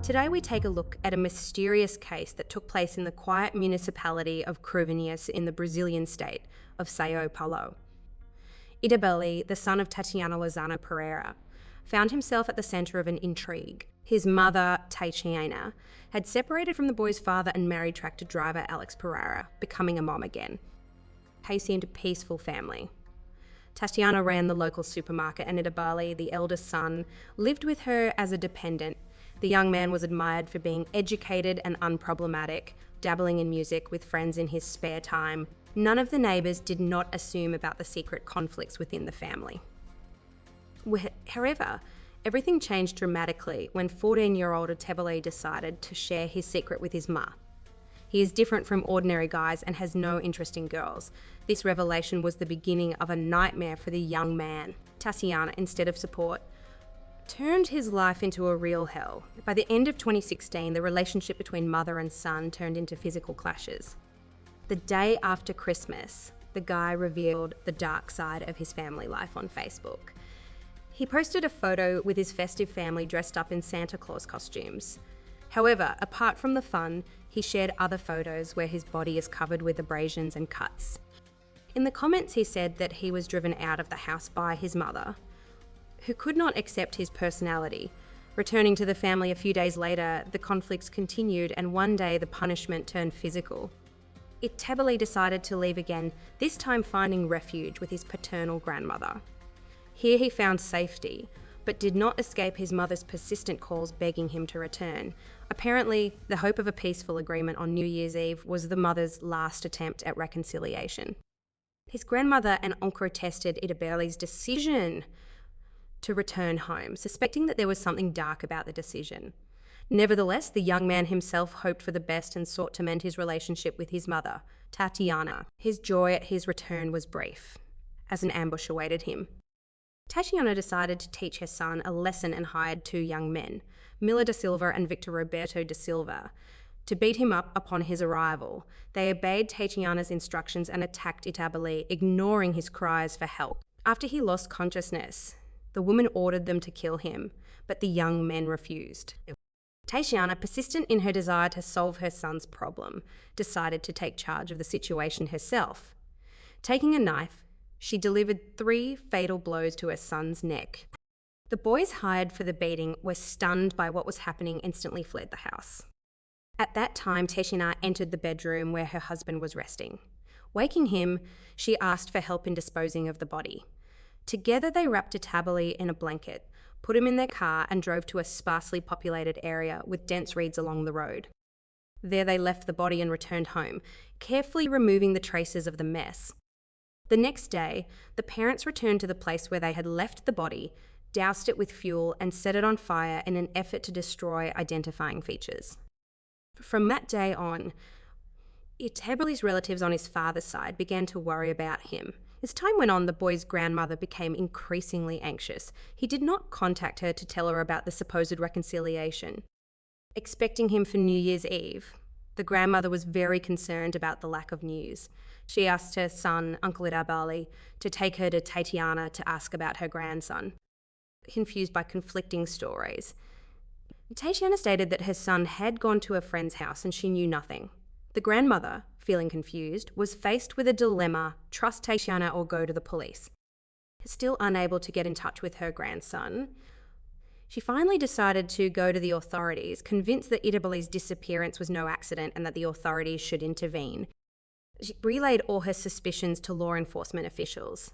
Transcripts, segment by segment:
Today we take a look at a mysterious case that took place in the quiet municipality of Cruvenias in the Brazilian state of São Paulo. Idabeli, the son of Tatiana Lozano Pereira, found himself at the centre of an intrigue. His mother, Tatiana, had separated from the boy's father and married tractor driver Alex Pereira, becoming a mom again. They seemed a peaceful family. Tatiana ran the local supermarket and Idabeli, the eldest son, lived with her as a dependent. The young man was admired for being educated and unproblematic, dabbling in music with friends in his spare time. None of the neighbours did not assume about the secret conflicts within the family. However, everything changed dramatically when 14-year-old Idabeli decided to share his secret with his ma. He is different from ordinary guys and has no interest in girls. This revelation was the beginning of a nightmare for the young man. Tatiana, instead of support, turned his life into a real hell. By the end of 2016, the relationship between mother and son turned into physical clashes. The day after Christmas, the guy revealed the dark side of his family life on Facebook. He posted a photo with his festive family dressed up in Santa Claus costumes. However, apart from the fun, he shared other photos where his body is covered with abrasions and cuts. In the comments, he said that he was driven out of the house by his mother, who could not accept his personality. Returning to the family a few days later, the conflicts continued and one day the punishment turned physical. Idabeli decided to leave again, this time finding refuge with his paternal grandmother. Here he found safety, but did not escape his mother's persistent calls begging him to return. Apparently, the hope of a peaceful agreement on New Year's Eve was the mother's last attempt at reconciliation. His grandmother and uncle protested Idabeli's decision to return home, suspecting that there was something dark about the decision. Nevertheless, the young man himself hoped for the best and sought to mend his relationship with his mother, Tatiana. His joy at his return was brief, as an ambush awaited him. Tatiana decided to teach her son a lesson and hired two young men, Miller da Silva and Victor Roberto da Silva, to beat him up upon his arrival. They obeyed Tatiana's instructions and attacked Idabeli, ignoring his cries for help. After he lost consciousness, the woman ordered them to kill him, but the young men refused. Tatiana, persistent in her desire to solve her son's problem, decided to take charge of the situation herself. Taking a knife, she delivered 3 fatal blows to her son's neck. The boys hired for the beating were stunned by what was happening and instantly fled the house. At that time, Tatiana entered the bedroom where her husband was resting. Waking him, she asked for help in disposing of the body. Together they wrapped Idabeli in a blanket, put him in their car and drove to a sparsely populated area with dense reeds along the road. There they left the body and returned home, carefully removing the traces of the mess. The next day, the parents returned to the place where they had left the body, doused it with fuel and set it on fire in an effort to destroy identifying features. From that day on, Idabeli's relatives on his father's side began to worry about him. As time went on, the boy's grandmother became increasingly anxious. He did not contact her to tell her about the supposed reconciliation. Expecting him for New Year's Eve, the grandmother was very concerned about the lack of news. She asked her son, Uncle Idabeli, to take her to Tatiana to ask about her grandson. Confused by conflicting stories, Tatiana stated that her son had gone to a friend's house and she knew nothing. The grandmother, feeling confused, was faced with a dilemma: trust Tatiana or go to the police. Still unable to get in touch with her grandson, she finally decided to go to the authorities, convinced that Idabeli's disappearance was no accident and that the authorities should intervene. She relayed all her suspicions to law enforcement officials.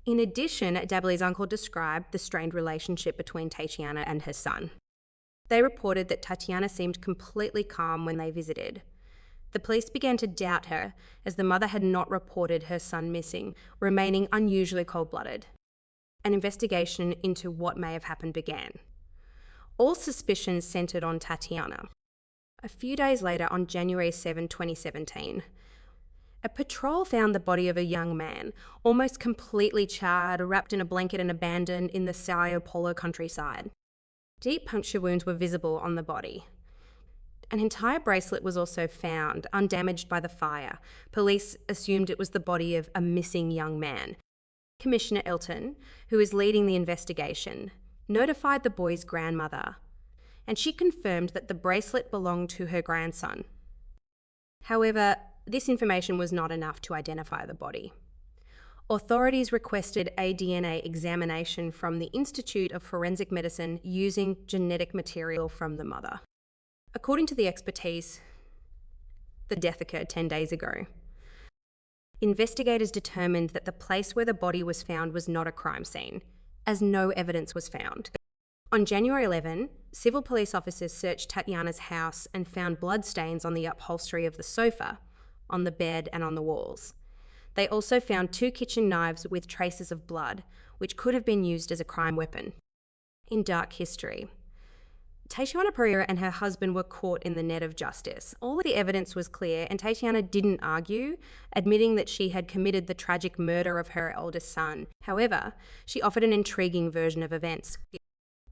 In addition, Idabeli's uncle described the strained relationship between Tatiana and her son. They reported that Tatiana seemed completely calm when they visited. The police began to doubt her, as the mother had not reported her son missing, remaining unusually cold-blooded. An investigation into what may have happened began. All suspicions centred on Tatiana. A few days later, on January 7, 2017, a patrol found the body of a young man, almost completely charred, wrapped in a blanket and abandoned in the São Paulo countryside. Deep puncture wounds were visible on the body. An entire bracelet was also found, undamaged by the fire. Police assumed it was the body of a missing young man. Commissioner Elton, who is leading the investigation, notified the boy's grandmother. and she confirmed that the bracelet belonged to her grandson. However, this information was not enough to identify the body. Authorities requested a DNA examination from the Institute of Forensic Medicine using genetic material from the mother. According to the expertise, the death occurred 10 days ago. Investigators determined that the place where the body was found was not a crime scene, as no evidence was found. On January 11, civil police officers searched Tatiana's house and found bloodstains on the upholstery of the sofa, on the bed and on the walls. They also found 2 kitchen knives with traces of blood, which could have been used as a crime weapon. In dark history, Tatiana Pereira and her husband were caught in the net of justice. All of the evidence was clear, and Tatiana didn't argue, admitting that she had committed the tragic murder of her eldest son. However, she offered an intriguing version of events.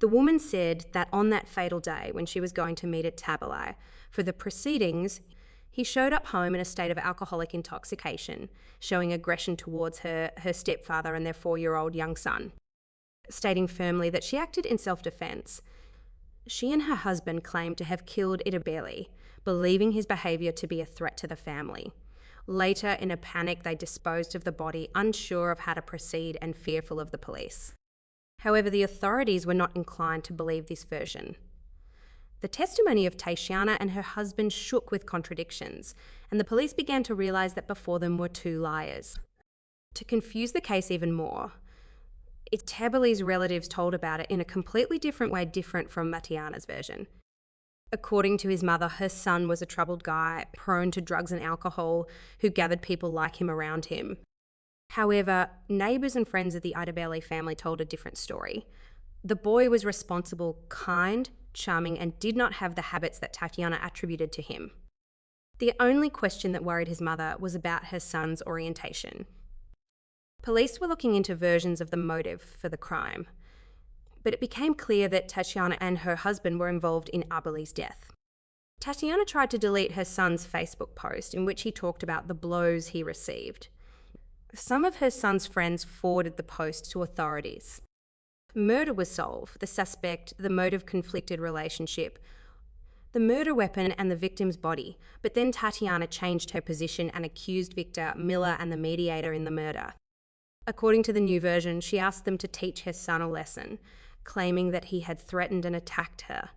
The woman said that on that fatal day, when she was going to meet at Tabalai for the proceedings, he showed up home in a state of alcoholic intoxication, showing aggression towards her stepfather and their 4-year-old young son, stating firmly that she acted in self-defense. She and her husband claimed to have killed Itabeli, believing his behaviour to be a threat to the family. Later, in a panic, they disposed of the body, unsure of how to proceed and fearful of the police. However, the authorities were not inclined to believe this version. The testimony of Tatiana and her husband shook with contradictions, and the police began to realise that before them were 2 liars. To confuse the case even more, Itabeli's relatives told about it in a completely different way, different from Tatiana's version. According to his mother, her son was a troubled guy, prone to drugs and alcohol, who gathered people like him around him. However, neighbours and friends of the Itabeli family told a different story. The boy was responsible, kind, charming, and did not have the habits that Tatiana attributed to him. The only question that worried his mother was about her son's orientation. Police were looking into versions of the motive for the crime, but it became clear that Tatiana and her husband were involved in Itabeli's death. Tatiana tried to delete her son's Facebook post in which he talked about the blows he received. Some of her son's friends forwarded the post to authorities. Murder was solved, the suspect, the motive-conflicted relationship, the murder weapon and the victim's body, but then Tatiana changed her position and accused Victor, Miller and the mediator in the murder. According to the new version, she asked them to teach her son a lesson, claiming that he had threatened and attacked her.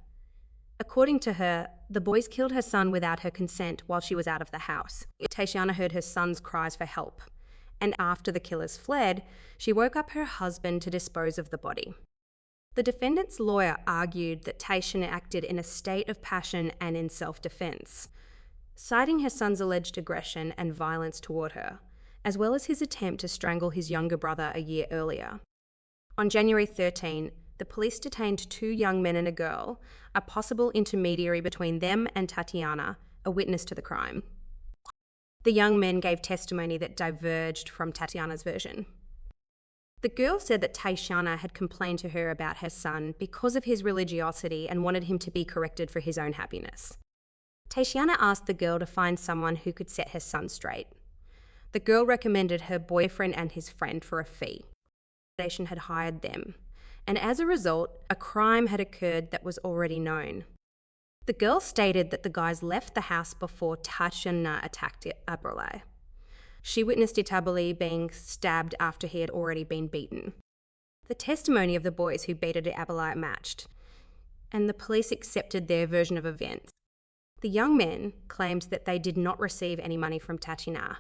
According to her, the boys killed her son without her consent while she was out of the house. Tatiana heard her son's cries for help, and after the killers fled, she woke up her husband to dispose of the body. The defendant's lawyer argued that Tatiana acted in a state of passion and in self-defense, citing her son's alleged aggression and violence toward her, as well as his attempt to strangle his younger brother a year earlier. On January 13, the police detained 2 young men and a girl, a possible intermediary between them and Tatiana, a witness to the crime. The young men gave testimony that diverged from Tatiana's version. The girl said that Tatiana had complained to her about her son because of his religiosity and wanted him to be corrected for his own happiness. Tatiana asked the girl to find someone who could set her son straight. The girl recommended her boyfriend and his friend for a fee. The station had hired them, and as a result, a crime had occurred that was already known. The girl stated that the guys left the house before Tatiana attacked Itabeli. She witnessed Itabeli being stabbed after he had already been beaten. The testimony of the boys who beat Itabeli matched, and the police accepted their version of events. The young men claimed that they did not receive any money from Tatiana,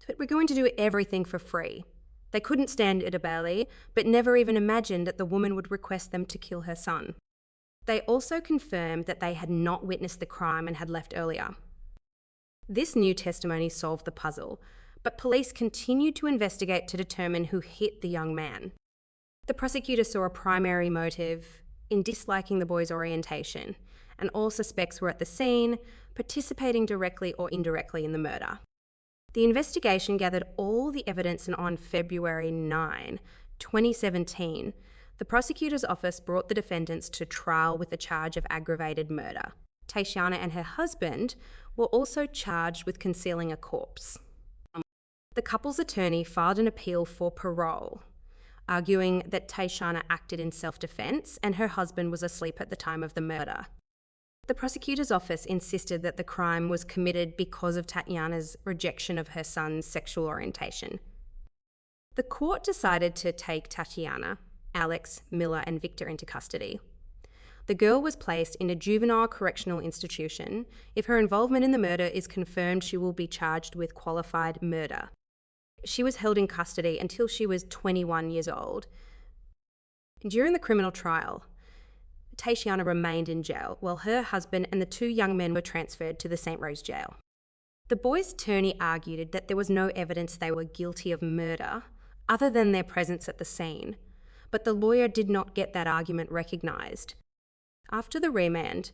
but were going to do everything for free. They couldn't stand Itabeli, but never even imagined that the woman would request them to kill her son. They also confirmed that they had not witnessed the crime and had left earlier. This new testimony solved the puzzle, but police continued to investigate to determine who hit the young man. The prosecutor saw a primary motive in disliking the boy's orientation, and all suspects were at the scene, participating directly or indirectly in the murder. The investigation gathered all the evidence, and on February 9, 2017, the prosecutor's office brought the defendants to trial with the charge of aggravated murder. Tatiana and her husband were also charged with concealing a corpse. The couple's attorney filed an appeal for parole, arguing that Tatiana acted in self-defense and her husband was asleep at the time of the murder. The prosecutor's office insisted that the crime was committed because of Tatiana's rejection of her son's sexual orientation. The court decided to take Tatiana, Alex, Miller, and Victor into custody. The girl was placed in a juvenile correctional institution. If her involvement in the murder is confirmed, she will be charged with qualified murder. She was held in custody until she was 21 years old. During the criminal trial, Tatiana remained in jail while her husband and the two young men were transferred to the St. Rose jail. The boys' attorney argued that there was no evidence they were guilty of murder other than their presence at the scene, but the lawyer did not get that argument recognised. After the remand,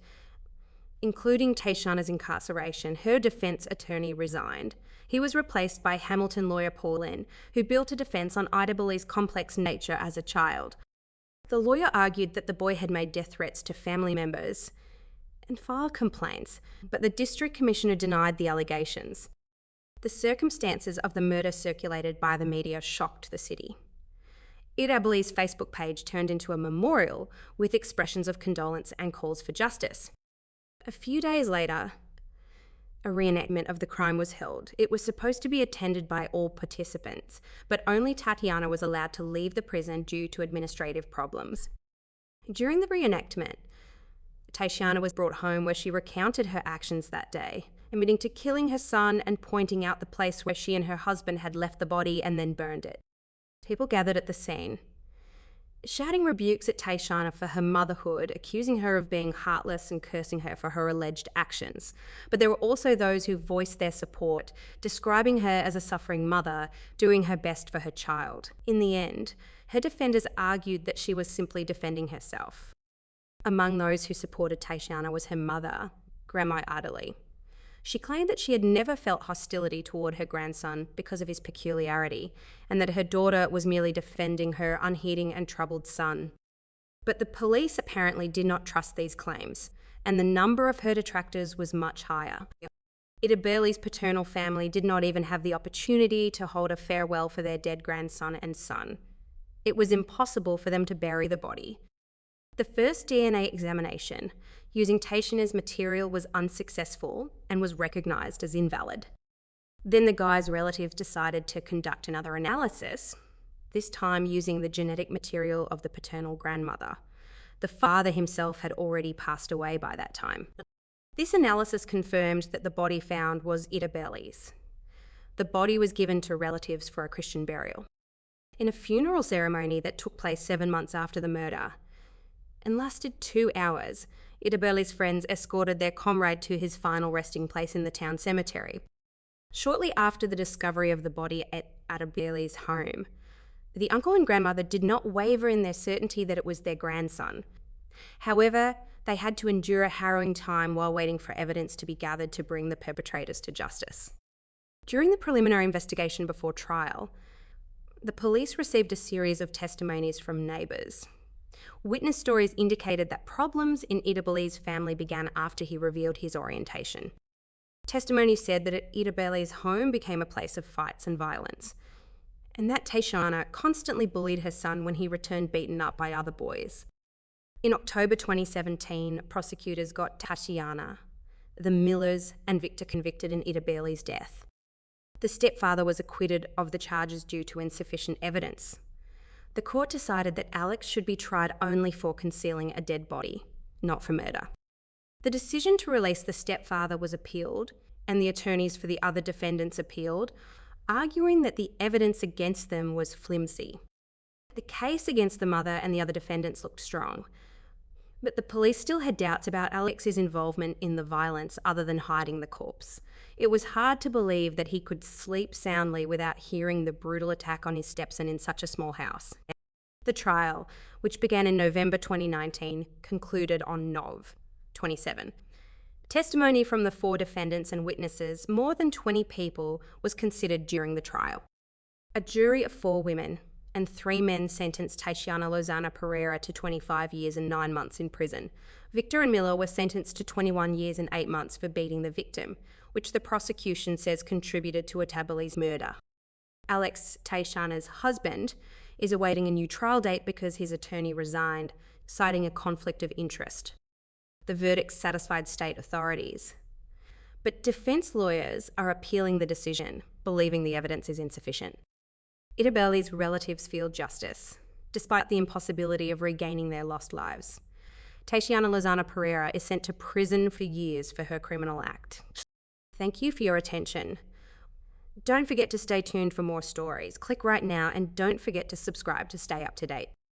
including Tatiana's incarceration, her defence attorney resigned. He was replaced by Hamilton lawyer Paul Lynn, who built a defence on Ida Billy's complex nature as a child. The lawyer argued that the boy had made death threats to family members and filed complaints, but the district commissioner denied the allegations. The circumstances of the murder circulated by the media shocked the city. Ida Billy's Facebook page turned into a memorial with expressions of condolence and calls for justice. A few days later, a reenactment of the crime was held. It was supposed to be attended by all participants, but only Tatiana was allowed to leave the prison due to administrative problems. During the reenactment, Tatiana was brought home where she recounted her actions that day, admitting to killing her son and pointing out the place where she and her husband had left the body and then burned it. People gathered at the scene, shouting rebukes at Tatiana for her motherhood, accusing her of being heartless and cursing her for her alleged actions. But there were also those who voiced their support, describing her as a suffering mother, doing her best for her child. In the end, her defenders argued that she was simply defending herself. Among those who supported Tatiana was her mother, Grandma Adderley. She claimed that she had never felt hostility toward her grandson because of his peculiarity, and that her daughter was merely defending her unheeding and troubled son. But the police apparently did not trust these claims, and the number of her detractors was much higher. Ida Burley's paternal family did not even have the opportunity to hold a farewell for their dead grandson and son. It was impossible for them to bury the body. The first DNA examination using Tatiana's material was unsuccessful and was recognised as invalid. Then the guy's relatives decided to conduct another analysis, this time using the genetic material of the paternal grandmother. The father himself had already passed away by that time. This analysis confirmed that the body found was Ida Burley's. The body was given to relatives for a Christian burial. In a funeral ceremony that took place 7 months after the murder and lasted 2 hours, Ida Burley's friends escorted their comrade to his final resting place in the town cemetery. Shortly after the discovery of the body at Ida Burley's home, the uncle and grandmother did not waver in their certainty that it was their grandson. However, they had to endure a harrowing time while waiting for evidence to be gathered to bring the perpetrators to justice. During the preliminary investigation before trial, the police received a series of testimonies from neighbours. Witness stories indicated that problems in Ida Burley's family began after he revealed his orientation. Testimony said that Ida Burley's home became a place of fights and violence, and that Tatiana constantly bullied her son when he returned beaten up by other boys. In October 2017, prosecutors got Tatiana, the Millers, and Victor convicted in Ida Burley's death. The stepfather was acquitted of the charges due to insufficient evidence. The court decided that Alex should be tried only for concealing a dead body, not for murder. The decision to release the stepfather was appealed, and the attorneys for the other defendants appealed, arguing that the evidence against them was flimsy. The case against the mother and the other defendants looked strong, but the police still had doubts about Alex's involvement in the violence other than hiding the corpse. It was hard to believe that he could sleep soundly without hearing the brutal attack on his stepson in such a small house. The trial, which began in November 2019, concluded on Nov 27. Testimony from the 4 defendants and witnesses, more than 20 people, was considered during the trial. A jury of 4 women and 3 men sentenced Tatiana Lozano Pereira to 25 years and 9 months in prison. Victor and Miller were sentenced to 21 years and 8 months for beating the victim, which the prosecution says contributed to Ida Burley's murder. Alex, Tatiana's husband, is awaiting a new trial date because his attorney resigned, citing a conflict of interest. The verdict satisfied state authorities. But defense lawyers are appealing the decision, believing the evidence is insufficient. Itabelli's relatives feel justice, despite the impossibility of regaining their lost lives. Tatiana Lozano Pereira is sent to prison for years for her criminal act. Thank you for your attention. Don't forget to stay tuned for more stories. Click right now and don't forget to subscribe to stay up to date.